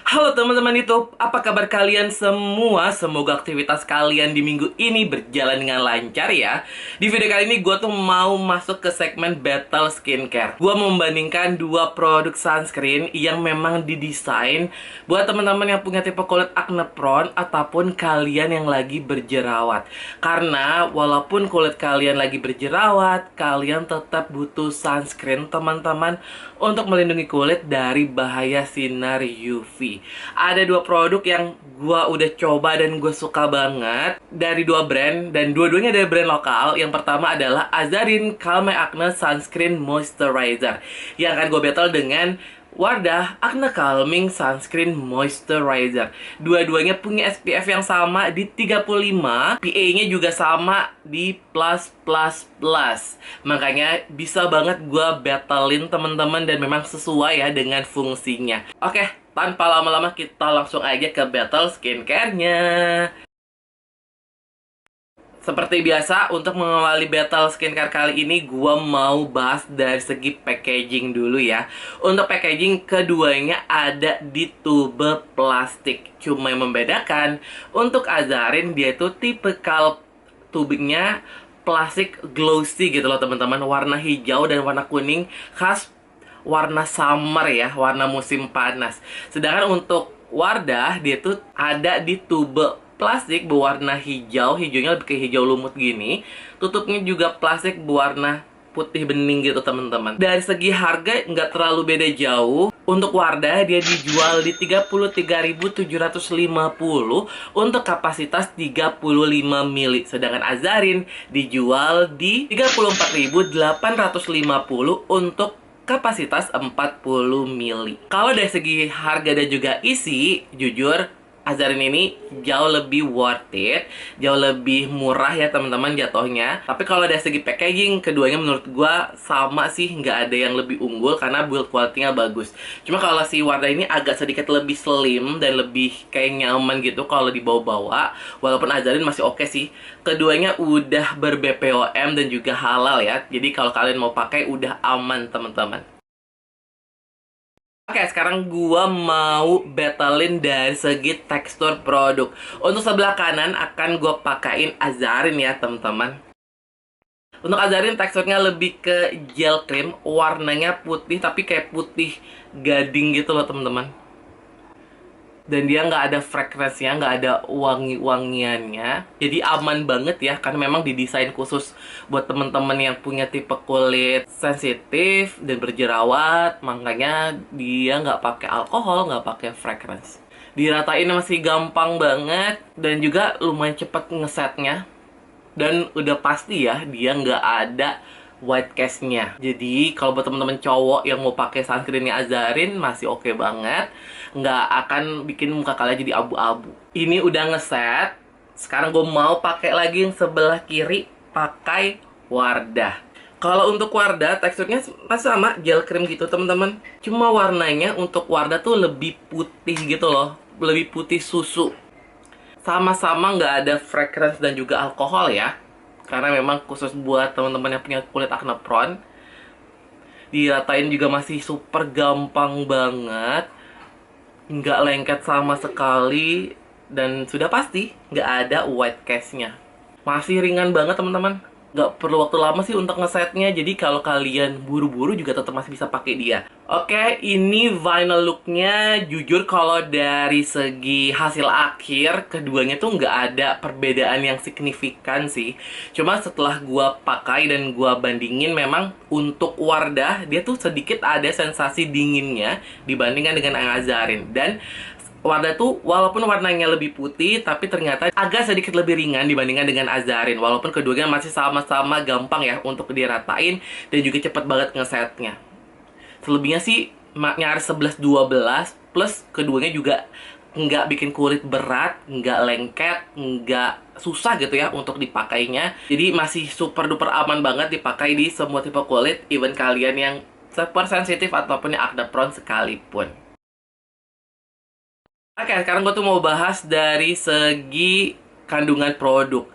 Halo teman-teman YouTube, apa kabar kalian semua? Semoga aktivitas kalian di minggu ini berjalan dengan lancar ya. Di video kali ini gue tuh mau masuk ke segmen Battle Skincare. Gue membandingkan dua produk sunscreen yang memang didesain buat teman-teman yang punya tipe kulit acne prone ataupun kalian yang lagi berjerawat. Karena walaupun kulit kalian lagi berjerawat, kalian tetap butuh sunscreen teman-teman untuk melindungi kulit dari bahaya sinar UV. Ada dua produk yang gua udah coba dan gue suka banget dari dua brand, dan dua-duanya dari brand lokal. Yang pertama adalah Azarin Calm Acne Sunscreen Moisturizer yang akan gue battle dengan Wardah Acne Calming Sunscreen Moisturizer. Dua-duanya punya SPF yang sama di 35, PA-nya juga sama di plus plus plus. Makanya bisa banget gue battlein teman-teman dan memang sesuai ya dengan fungsinya. Oke, tanpa lama-lama kita langsung aja ke battle skincare-nya. Seperti biasa, untuk mengawali battle skincare kali ini, gue mau bahas dari segi packaging dulu ya. Untuk packaging, keduanya ada di tube plastik. Cuma yang membedakan, untuk Azarin dia itu tipikal tubingnya plastik glossy gitu loh teman-teman. Warna hijau dan warna kuning khas warna summer ya, warna musim panas. Sedangkan untuk Wardah, dia tuh ada di tube plastik berwarna hijau, hijaunya lebih ke hijau lumut gini. Tutupnya juga plastik berwarna putih bening gitu teman-teman. Dari segi harga nggak terlalu beda jauh. Untuk Wardah dia dijual di 33.750 untuk kapasitas 35 mili. Sedangkan Azarin dijual di 34.850 untuk kapasitas 40 mili. Kalau dari segi harga dan juga isi, jujur Azarin ini jauh lebih worth it, jauh lebih murah ya teman-teman jatuhnya. Tapi kalau dari segi packaging, keduanya menurut gua sama sih, nggak ada yang lebih unggul karena build quality-nya bagus. Cuma kalau si Wardah ini agak sedikit lebih slim dan lebih kayak nyaman gitu kalau dibawa-bawa. Walaupun Azarin masih oke sih. Keduanya udah ber-BPOM dan juga halal ya. Jadi kalau kalian mau pakai udah aman teman-teman. Oke, sekarang gua mau battlein dari segi tekstur produk. Untuk sebelah kanan akan gua pakain Azarin ya, teman-teman. Untuk Azarin teksturnya lebih ke gel cream, warnanya putih tapi kayak putih gading gitu loh, teman-teman. Dan dia nggak ada fragrance-nya, nggak ada wangi-wangiannya. Jadi aman banget ya, karena memang didesain khusus buat temen-temen yang punya tipe kulit sensitif dan berjerawat. Makanya dia nggak pakai alkohol, nggak pakai fragrance. Diratain masih gampang banget dan juga lumayan cepet ngesetnya. Dan udah pasti ya, dia nggak ada white cast-nya. Jadi kalau buat teman-teman cowok yang mau pakai sunscreen-nya Azarin masih oke banget. Nggak akan bikin muka kalian jadi abu-abu. Ini udah ngeset. Sekarang gue mau pakai lagi yang sebelah kiri, pakai Wardah. Kalau untuk Wardah teksturnya masih sama, gel cream gitu teman-teman. Cuma warnanya untuk Wardah tuh lebih putih gitu loh, lebih putih susu. Sama-sama nggak ada fragrance dan juga alkohol ya, karena memang khusus buat teman-teman yang punya kulit acne prone. Diratain juga masih super gampang banget, nggak lengket sama sekali, dan sudah pasti nggak ada white cast-nya. Masih ringan banget teman-teman, nggak perlu waktu lama sih untuk ngesetnya. Jadi kalau kalian buru-buru juga tetap masih bisa pakai dia. Oke, ini final looknya. Jujur kalau dari segi hasil akhir, keduanya tuh nggak ada perbedaan yang signifikan sih. Cuma setelah gua pakai dan gua bandingin, memang untuk Wardah dia tuh sedikit ada sensasi dinginnya dibandingkan dengan Azarin. Dan Wardah tuh walaupun warnanya lebih putih, tapi ternyata agak sedikit lebih ringan dibandingkan dengan Azarin. Walaupun keduanya masih sama-sama gampang ya untuk diratain dan juga cepet banget ngesetnya. Selebihnya sih nyaris 11-12, plus keduanya juga nggak bikin kulit berat, nggak lengket, nggak susah gitu ya untuk dipakainya. Jadi masih super duper aman banget dipakai di semua tipe kulit, even kalian yang super sensitif ataupun yang acne prone sekalipun. Oke, sekarang gue tuh mau bahas dari segi kandungan produk.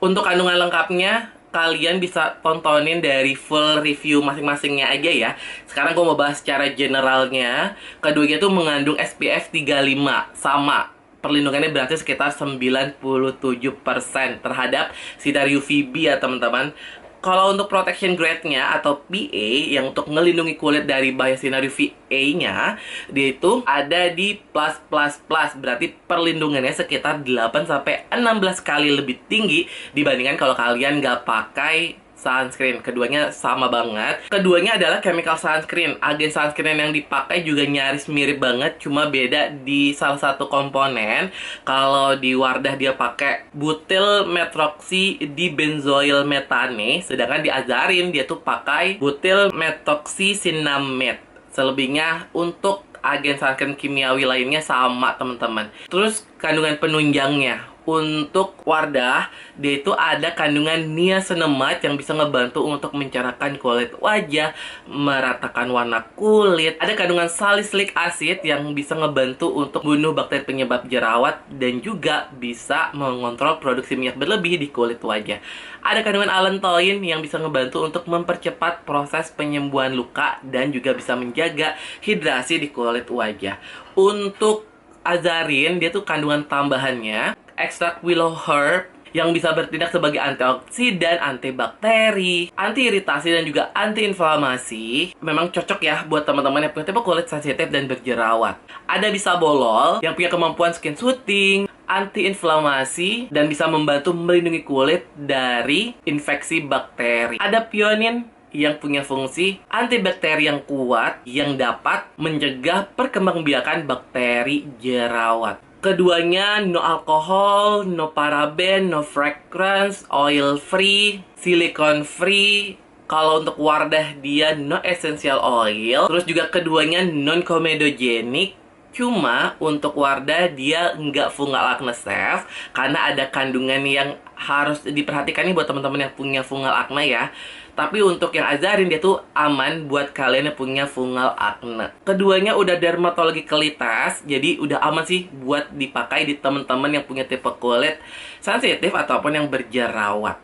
Untuk kandungan lengkapnya, kalian bisa tontonin dari full review masing-masingnya aja ya. Sekarang gue mau bahas secara generalnya. Keduanya tuh mengandung SPF 35, sama perlindungannya berarti sekitar 97% terhadap sinar UVB ya teman-teman. Kalau untuk protection grade-nya atau PA yang untuk ngelindungi kulit dari bahaya sinar UVA-nya, dia itu ada di plus plus plus. Berarti perlindungannya sekitar 8-16 kali lebih tinggi dibandingkan kalau kalian nggak pakai sunscreen. Keduanya sama banget. Keduanya adalah chemical sunscreen. Agen sunscreen yang dipakai juga nyaris mirip banget, cuma beda di salah satu komponen. Kalau di Wardah dia pakai butyl metroxy dibenzoyl metane, sedangkan di Azarin dia tuh pakai butyl metroxy cinnamate. Selebihnya untuk agen sunscreen kimiawi lainnya sama teman-teman. Terus kandungan penunjangnya. Untuk Wardah, dia itu ada kandungan niacinamide yang bisa ngebantu untuk mencerahkan kulit wajah, meratakan warna kulit. Ada kandungan salicylic acid yang bisa ngebantu untuk bunuh bakteri penyebab jerawat dan juga bisa mengontrol produksi minyak berlebih di kulit wajah. Ada kandungan allantoin yang bisa ngebantu untuk mempercepat proses penyembuhan luka dan juga bisa menjaga hidrasi di kulit wajah. Untuk Azarin, dia tuh kandungan tambahannya ekstrak willow herb yang bisa bertindak sebagai antioksidan, antibakteri, anti iritasi dan juga anti inflamasi. Memang cocok ya buat teman-teman yang punya tipe kulit sensitif dan berjerawat. Ada bisabolol yang punya kemampuan skin soothing, anti inflamasi dan bisa membantu melindungi kulit dari infeksi bakteri. Ada pionin yang punya fungsi antibakteri yang kuat yang dapat mencegah perkembangbiakan bakteri jerawat. Keduanya no alkohol, no paraben, no fragrance, oil free, silicone free. Kalau untuk Wardah dia no essential oil. Terus juga keduanya non comedogenic. Cuma untuk Wardah dia nggak fungal acne safe karena ada kandungan yang harus diperhatikan nih buat teman-teman yang punya fungal acne ya. Tapi untuk yang Azarin dia tuh aman buat kalian yang punya fungal acne. Keduanya udah dermatologically test, jadi udah aman sih buat dipakai di teman-teman yang punya tipe kulit sensitif ataupun yang berjerawat.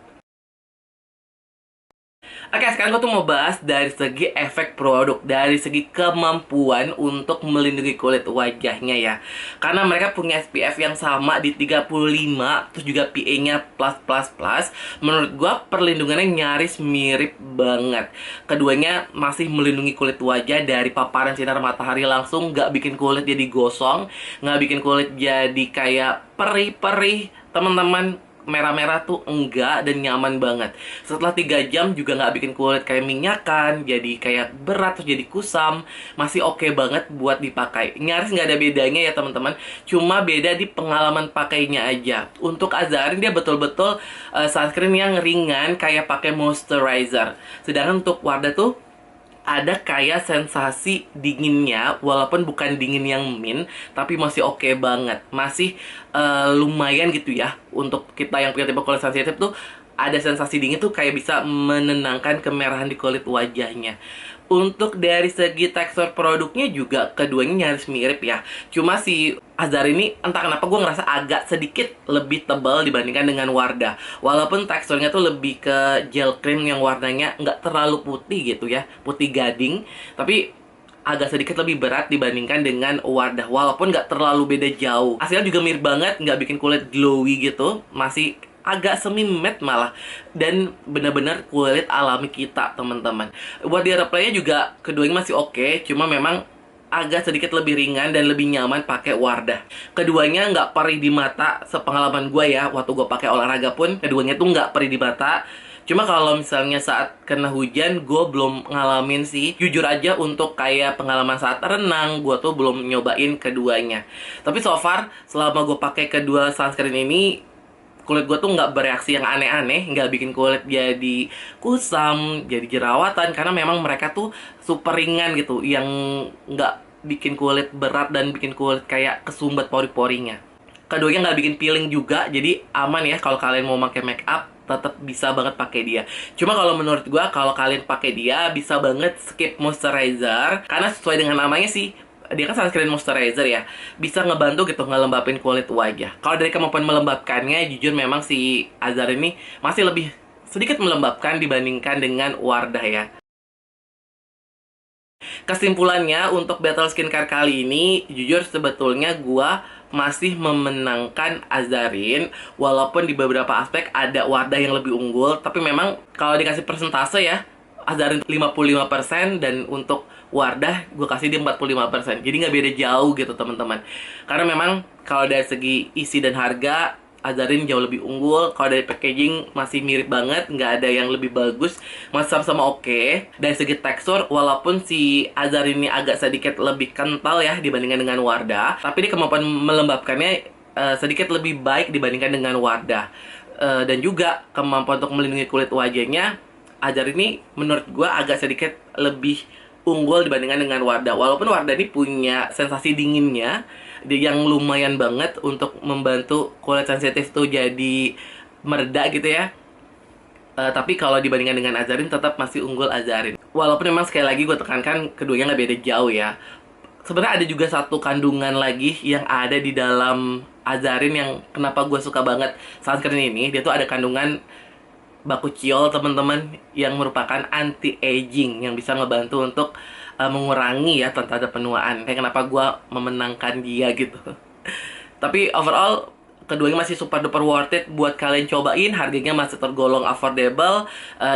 Oke, sekarang gue tuh mau bahas dari segi efek produk, dari segi kemampuan untuk melindungi kulit wajahnya ya. Karena mereka punya SPF yang sama di 35, terus juga PA-nya plus plus plus. Menurut gue perlindungannya nyaris mirip banget. Keduanya masih melindungi kulit wajah dari paparan sinar matahari langsung, nggak bikin kulit jadi gosong, nggak bikin kulit jadi kayak perih-perih, teman-teman. Merah-merah tuh enggak dan nyaman banget. Setelah 3 jam juga nggak bikin kulit kayak minyakan, jadi kayak berat terus jadi kusam. Masih oke banget buat dipakai. Nyaris nggak ada bedanya ya teman-teman. Cuma beda di pengalaman pakainya aja. Untuk Azarin dia betul-betul sunscreen yang ringan kayak pakai moisturizer. Sedangkan untuk Wardah tuh ada kayak sensasi dinginnya, walaupun bukan dingin yang mint, tapi masih oke banget. Masih lumayan gitu ya. Untuk kita yang punya tipe kulit sensitif tuh, ada sensasi dingin tuh kayak bisa menenangkan kemerahan di kulit wajahnya. Untuk dari segi tekstur produknya juga keduanya nyaris mirip ya. Cuma si Azarin ini entah kenapa gue ngerasa agak sedikit lebih tebal dibandingkan dengan Wardah. Walaupun teksturnya tuh lebih ke gel cream yang warnanya nggak terlalu putih gitu ya, putih gading, tapi agak sedikit lebih berat dibandingkan dengan Wardah. Walaupun nggak terlalu beda jauh. Hasilnya juga mirip banget, nggak bikin kulit glowy gitu, masih agak semi matte malah, dan benar-benar kulit alami kita teman-teman. Buat di replaynya juga keduanya masih oke, cuma memang agak sedikit lebih ringan dan lebih nyaman pakai Wardah. Keduanya nggak perih di mata sepengalaman gue ya, waktu gue pakai olahraga pun keduanya tuh nggak perih di mata. Cuma kalau misalnya saat kena hujan, gue belum ngalamin sih. Jujur aja untuk kayak pengalaman saat renang, gue tuh belum nyobain keduanya. Tapi so far, selama gue pakai kedua sunscreen ini, kulit gue tuh nggak bereaksi yang aneh-aneh, nggak bikin kulit jadi kusam, jadi jerawatan, karena memang mereka tuh super ringan gitu, yang nggak bikin kulit berat dan bikin kulit kayak kesumbat pori-porinya. Keduanya nggak bikin peeling juga, jadi aman ya kalau kalian mau pakai make up, tetap bisa banget pakai dia. Cuma kalau menurut gue, kalau kalian pakai dia bisa banget skip moisturizer, karena sesuai dengan namanya sih, dia kan sunscreen moisturizer ya, bisa ngebantu gitu ngelembapin kulit wajah. Kalau dari kemampuan melembabkannya, jujur memang si Azarin ini masih lebih sedikit melembabkan dibandingkan dengan Wardah ya. Kesimpulannya untuk battle skincare kali ini, jujur sebetulnya gua masih memenangkan Azarin. Walaupun di beberapa aspek ada Wardah yang lebih unggul, tapi memang kalau dikasih persentase ya, Azarin 55% dan untuk Wardah gue kasih dia 45%. Jadi nggak beda jauh gitu teman-teman. Karena memang kalau dari segi isi dan harga, Azarin jauh lebih unggul. Kalau dari packaging masih mirip banget, nggak ada yang lebih bagus, masih sama-sama oke. Dari segi tekstur, walaupun si Azarin ini agak sedikit lebih kental ya dibandingkan dengan Wardah, tapi dia kemampuan melembabkannya sedikit lebih baik dibandingkan dengan Wardah. Dan juga kemampuan untuk melindungi kulit wajahnya, Azarin ini menurut gue agak sedikit lebih unggul dibandingkan dengan Wardah. Walaupun Wardah ini punya sensasi dinginnya yang lumayan banget untuk membantu kulit sensitif tuh jadi mereda gitu ya. Tapi kalau dibandingkan dengan Azarin tetap masih unggul Azarin. Walaupun memang sekali lagi gue tekankan keduanya nggak beda jauh ya. Sebenarnya ada juga satu kandungan lagi yang ada di dalam Azarin yang kenapa gue suka banget sunscreen ini. Dia tuh ada kandungan bakuchiol teman-teman, yang merupakan anti-aging yang bisa ngebantu untuk mengurangi ya tanda penuaan. Kayak kenapa gue memenangkan dia gitu. Tapi overall keduanya masih super duper worth it buat kalian cobain. Harganya masih tergolong affordable,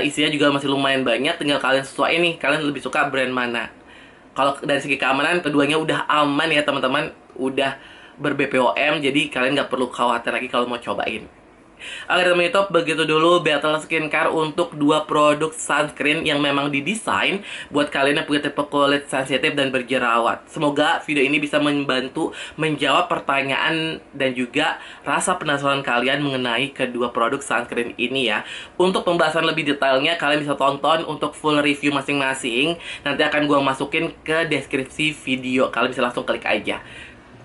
isinya juga masih lumayan banyak. Tinggal kalian sesuai nih, kalian lebih suka brand mana. Kalau dari segi keamanan, keduanya udah aman ya teman-teman, udah ber-BPOM, jadi kalian nggak perlu khawatir lagi kalau mau cobain. Oke teman YouTube, begitu dulu battle skincare untuk dua produk sunscreen yang memang didesain buat kalian yang punya tipe kulit sensitif dan berjerawat. Semoga video ini bisa membantu menjawab pertanyaan dan juga rasa penasaran kalian mengenai kedua produk sunscreen ini ya. Untuk pembahasan lebih detailnya, kalian bisa tonton untuk full review masing-masing. Nanti akan gua masukin ke deskripsi video, kalian bisa langsung klik aja.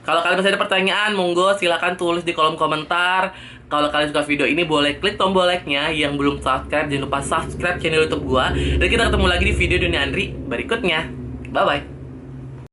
Kalau kalian masih ada pertanyaan, monggo silahkan tulis di kolom komentar. Kalau kalian suka video ini, boleh klik tombol like-nya. Yang belum subscribe, jangan lupa subscribe channel YouTube gua. Dan kita ketemu lagi di video Doni Andri berikutnya. Bye-bye.